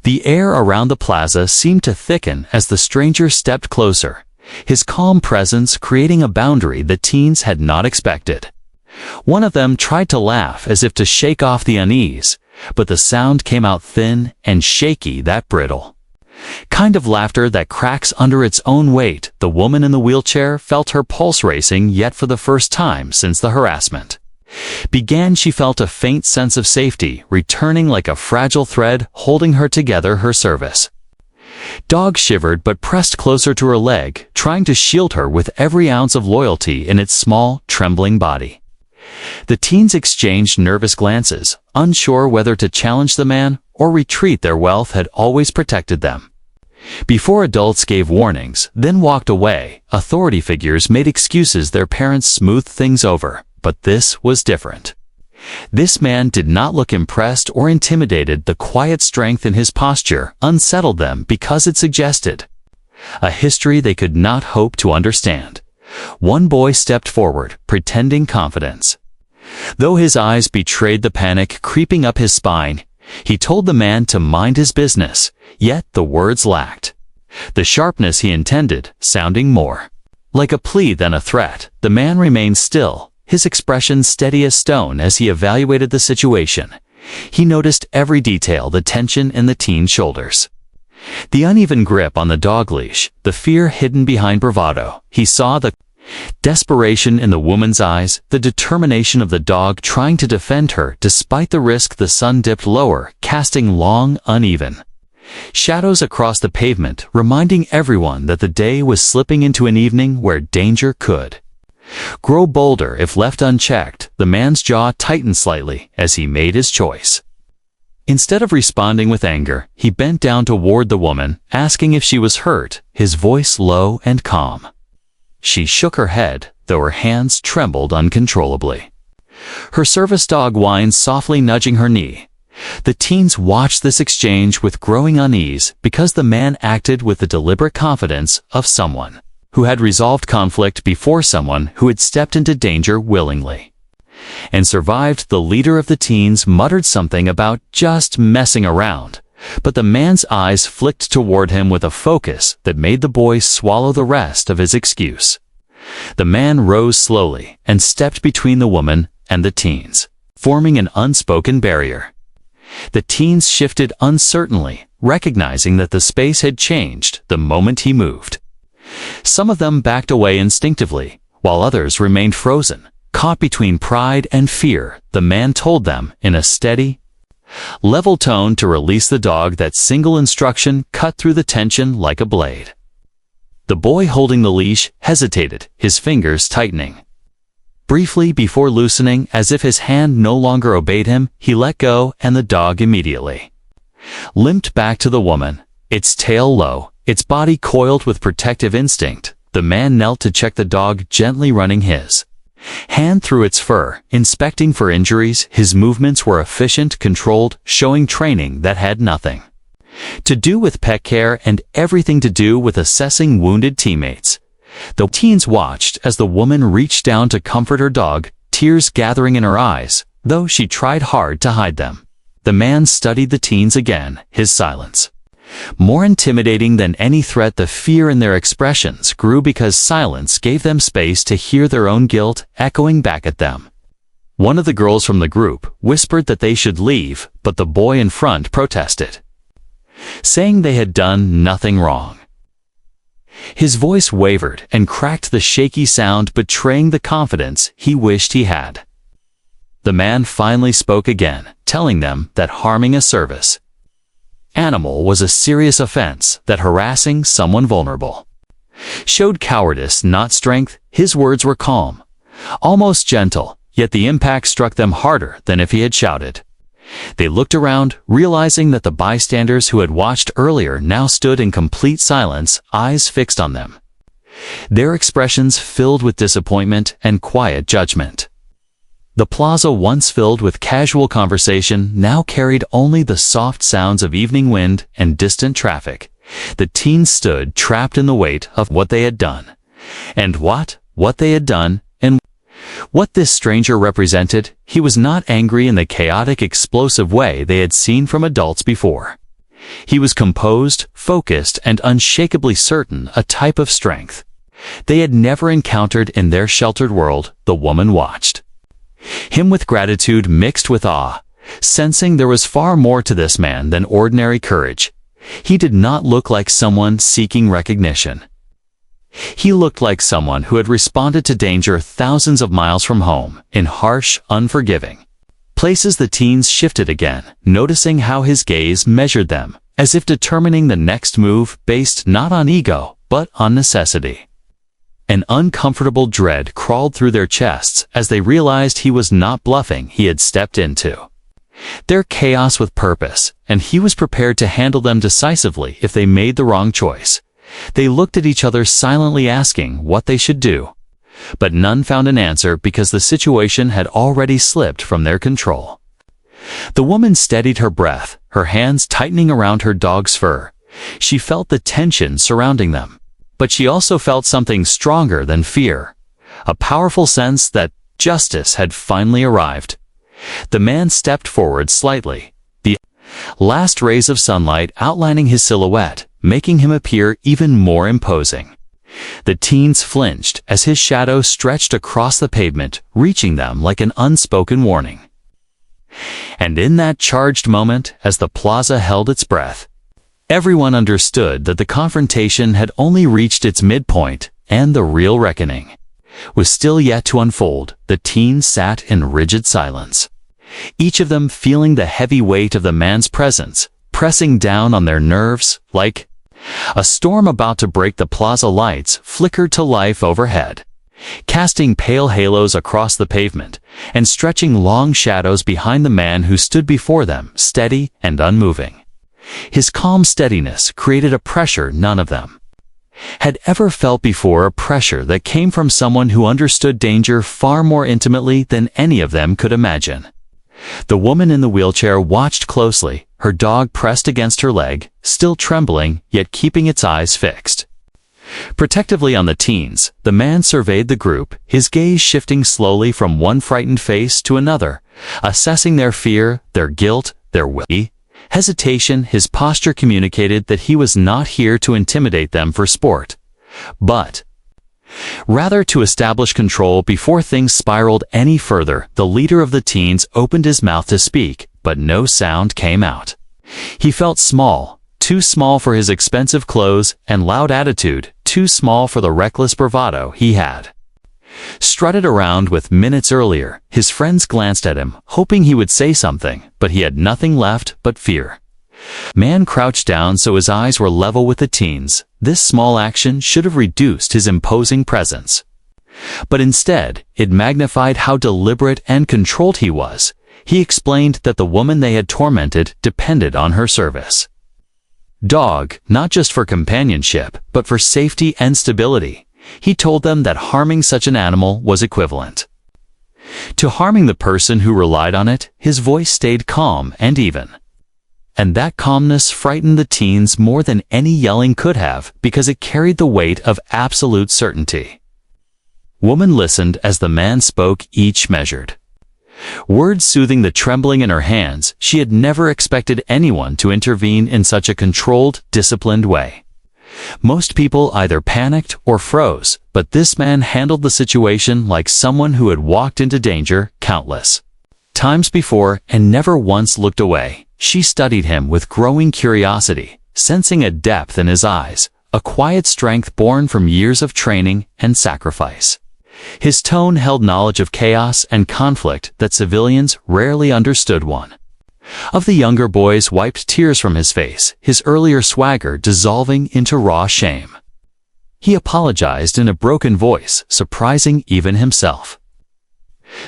The air around the plaza seemed to thicken as the stranger stepped closer, his calm presence creating a boundary the teens had not expected. One of them tried to laugh as if to shake off the unease, but the sound came out thin and shaky, that brittle kind of laughter that cracks under its own weight. The woman in the wheelchair felt her pulse racing, yet for the first time since the harassment she felt a faint sense of safety returning like a fragile thread holding her together. Her service dog shivered but pressed closer to her leg, trying to shield her with every ounce of loyalty in its small, trembling body. The teens exchanged nervous glances, unsure whether to challenge the man or retreat. Their wealth had always protected them. Before adults gave warnings, then walked away, authority figures made excuses. Their parents smoothed things over, but this was different. This man did not look impressed or intimidated. The quiet strength in his posture unsettled them because it suggested a history they could not hope to understand. One boy stepped forward, pretending confidence. Though his eyes betrayed the panic creeping up his spine, he told the man to mind his business, yet the words lacked the sharpness he intended, sounding more like a plea than a threat. The man remained still, his expression steady as stone as he evaluated the situation. He noticed every detail, the tension in the teen's shoulders, the uneven grip on the dog leash, the fear hidden behind bravado. He saw the desperation in the woman's eyes, the determination of the dog trying to defend her despite the risk. The sun dipped lower, casting long, uneven shadows across the pavement, reminding everyone that the day was slipping into an evening where danger could grow bolder if left unchecked. The man's jaw tightened slightly as he made his choice. Instead of responding with anger, he bent down toward the woman, asking if she was hurt, his voice low and calm. She shook her head, though her hands trembled uncontrollably. Her service dog whined softly, nudging her knee. The teens watched this exchange with growing unease because the man acted with the deliberate confidence of someone who had resolved conflict before, someone who had stepped into danger willingly and survived. The leader of the teens muttered something about just messing around, but the man's eyes flicked toward him with a focus that made the boy swallow the rest of his excuse. The man rose slowly and stepped between the woman and the teens, forming an unspoken barrier. The teens shifted uncertainly, recognizing that the space had changed the moment he moved. Some of them backed away instinctively, while others remained frozen, caught between pride and fear. The man told them in a steady, level tone to release the dog. That single instruction cut through the tension like a blade. The boy holding the leash hesitated, his fingers tightening briefly before loosening. As if his hand no longer obeyed him, he let go, and the dog immediately limped back to the woman, its tail low, its body coiled with protective instinct. The man knelt to check the dog, gently running his hand through its fur, inspecting for injuries. His movements were efficient, controlled, showing training that had nothing to do with pet care and everything to do with assessing wounded teammates. The teens watched as the woman reached down to comfort her dog, tears gathering in her eyes, though she tried hard to hide them. The man studied the teens again, his silence more intimidating than any threat. The fear in their expressions grew because silence gave them space to hear their own guilt echoing back at them. One of the girls from the group whispered that they should leave, but the boy in front protested, saying they had done nothing wrong. His voice wavered and cracked, the shaky sound betraying the confidence he wished he had. The man finally spoke again, telling them that harming a service animal was a serious offense, that harassing someone vulnerable showed cowardice, not strength. His words were calm, almost gentle, yet the impact struck them harder than if he had shouted. They looked around, realizing that the bystanders who had watched earlier now stood in complete silence, eyes fixed on them, their expressions filled with disappointment and quiet judgment. The plaza, once filled with casual conversation, now carried only the soft sounds of evening wind and distant traffic. The teens stood trapped in the weight of what they had done, and what they had done, and what this stranger represented. He was not angry in the chaotic, explosive way they had seen from adults before. He was composed, focused, and unshakably certain, a type of strength they had never encountered in their sheltered world. The woman watched him with gratitude mixed with awe, sensing there was far more to this man than ordinary courage. He did not look like someone seeking recognition. He looked like someone who had responded to danger thousands of miles from home, in harsh, unforgiving places. The teens shifted again, noticing how his gaze measured them, as if determining the next move based not on ego, but on necessity. An uncomfortable dread crawled through their chests as they realized he was not bluffing. He had stepped into their chaos with purpose, and he was prepared to handle them decisively if they made the wrong choice. They looked at each other silently, asking what they should do, but none found an answer because the situation had already slipped from their control. The woman steadied her breath, her hands tightening around her dog's fur. She felt the tension surrounding them, but she also felt something stronger than fear, a powerful sense that justice had finally arrived. The man stepped forward slightly, the last rays of sunlight outlining his silhouette, making him appear even more imposing. The teens flinched as his shadow stretched across the pavement, reaching them like an unspoken warning. And in that charged moment, as the plaza held its breath, everyone understood that the confrontation had only reached its midpoint, and the real reckoning was still yet to unfold. The teens sat in rigid silence, each of them feeling the heavy weight of the man's presence pressing down on their nerves. Like a storm about to break, the plaza lights flickered to life overhead, casting pale halos across the pavement and stretching long shadows behind the man who stood before them, steady and unmoving. His calm steadiness created a pressure none of them had ever felt before, a pressure that came from someone who understood danger far more intimately than any of them could imagine. The woman in the wheelchair watched closely, her dog pressed against her leg, still trembling, yet keeping its eyes fixed protectively on the teens. The man surveyed the group, his gaze shifting slowly from one frightened face to another, assessing their fear, their guilt, their will. Hesitation. His posture communicated that he was not here to intimidate them for sport, but rather to establish control. Before things spiraled any further, the leader of the teens opened his mouth to speak, but no sound came out. He felt small, too small for his expensive clothes and loud attitude, too small for the reckless bravado he had strutted around with minutes earlier. His friends glanced at him, hoping he would say something, but he had nothing left but fear. Man crouched down so his eyes were level with the teens. This small action should have reduced his imposing presence, but instead, it magnified how deliberate and controlled he was. He explained that the woman they had tormented depended on her service dog, not just for companionship, but for safety and stability. He told them that harming such an animal was equivalent to harming the person who relied on it. His voice stayed calm and even, and that calmness frightened the teens more than any yelling could have, because it carried the weight of absolute certainty. Woman listened as the man spoke, each measured words soothing the trembling in her hands. She had never expected anyone to intervene in such a controlled, disciplined way. Most people either panicked or froze, but this man handled the situation like someone who had walked into danger countless times before and never once looked away. She studied him with growing curiosity, sensing a depth in his eyes, a quiet strength born from years of training and sacrifice. His tone held knowledge of chaos and conflict that civilians rarely understood. One of the younger boys wiped tears from his face, his earlier swagger dissolving into raw shame. He apologized in a broken voice, surprising even himself.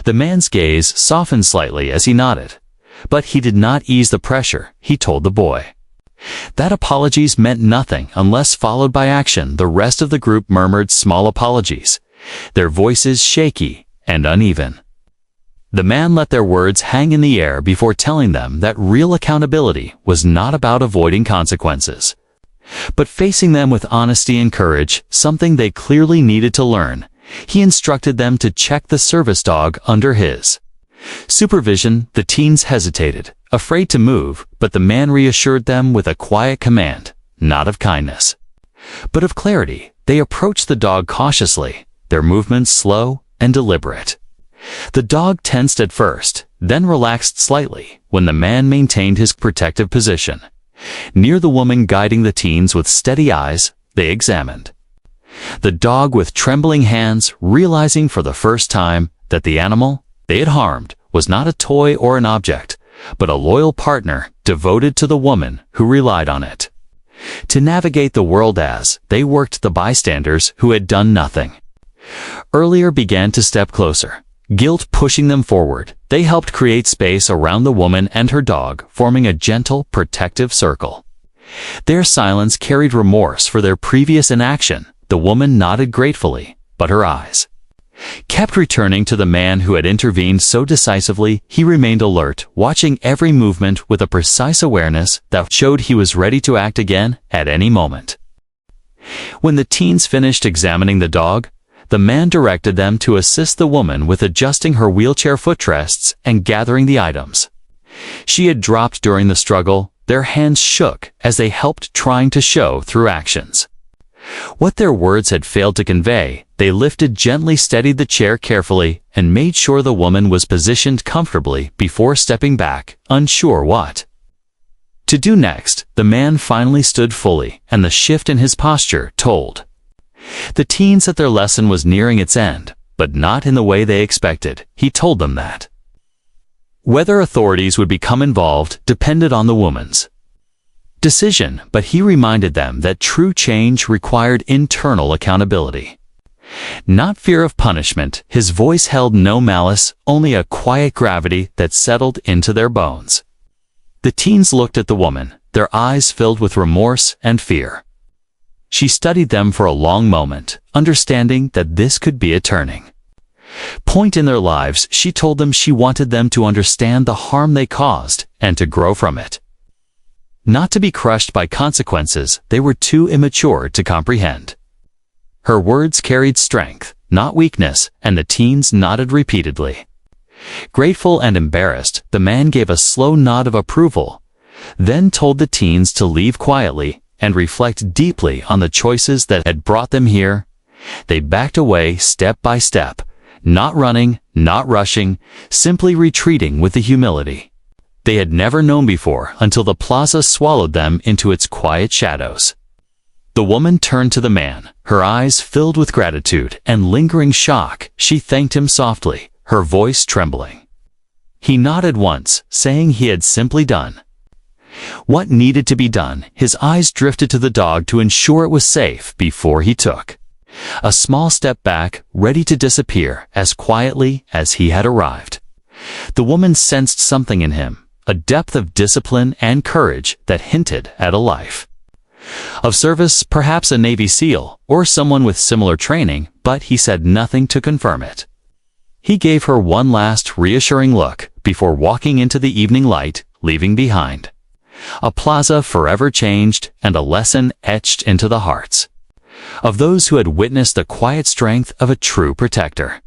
The man's gaze softened slightly as he nodded, but he did not ease the pressure. He told the boy that apologies meant nothing unless followed by action. The rest of the group murmured small apologies, their voices shaky and uneven. The man let their words hang in the air before telling them that real accountability was not about avoiding consequences, but facing them with honesty and courage, something they clearly needed to learn. He instructed them to check the service dog under his supervision. The teens hesitated, afraid to move, but the man reassured them with a quiet command, not of kindness, but of clarity. They approached the dog cautiously, their movements slow and deliberate. The dog tensed at first, then relaxed slightly when the man maintained his protective position. Near the woman guiding the teens with steady eyes, they examined the dog with trembling hands, realizing for the first time that the animal they had harmed was not a toy or an object, but a loyal partner devoted to the woman who relied on it to navigate the world. As they worked, the bystanders who had done nothing earlier began to step closer, guilt pushing them forward. They helped create space around the woman and her dog, forming a gentle, protective circle. Their silence carried remorse for their previous inaction. The woman nodded gratefully, but her eyes kept returning to the man who had intervened so decisively. He remained alert, watching every movement with a precise awareness that showed he was ready to act again at any moment. When the teens finished examining the dog, the man directed them to assist the woman with adjusting her wheelchair footrests and gathering the items she had dropped during the struggle. Their hands shook as they helped, trying to show through actions what their words had failed to convey. They lifted, gently steadied the chair carefully, and made sure the woman was positioned comfortably before stepping back, unsure what to do next. The man finally stood fully, and the shift in his posture told the teens that their lesson was nearing its end, but not in the way they expected. He told them that whether authorities would become involved depended on the woman's decision, but he reminded them that true change required internal accountability, not fear of punishment. His voice held no malice, only a quiet gravity that settled into their bones. The teens looked at the woman, their eyes filled with remorse and fear. She studied them for a long moment, understanding that this could be a turning point in their lives. She told them she wanted them to understand the harm they caused and to grow from it, not to be crushed by consequences they were too immature to comprehend. Her words carried strength, not weakness, and the teens nodded repeatedly. Grateful and embarrassed, the man gave a slow nod of approval, then told the teens to leave quietly and reflect deeply on the choices that had brought them here. They backed away step by step, not running, not rushing, simply retreating with the humility they had never known before, until the plaza swallowed them into its quiet shadows. The woman turned to the man, her eyes filled with gratitude and lingering shock. She thanked him softly, her voice trembling. He nodded once, saying he had simply done what needed to be done. His eyes drifted to the dog to ensure it was safe before he took a small step back, ready to disappear as quietly as he had arrived. The woman sensed something in him, a depth of discipline and courage that hinted at a life of service, perhaps a Navy SEAL or someone with similar training, but he said nothing to confirm it. He gave her one last reassuring look before walking into the evening light, leaving behind a plaza forever changed and a lesson etched into the hearts of those who had witnessed the quiet strength of a true protector.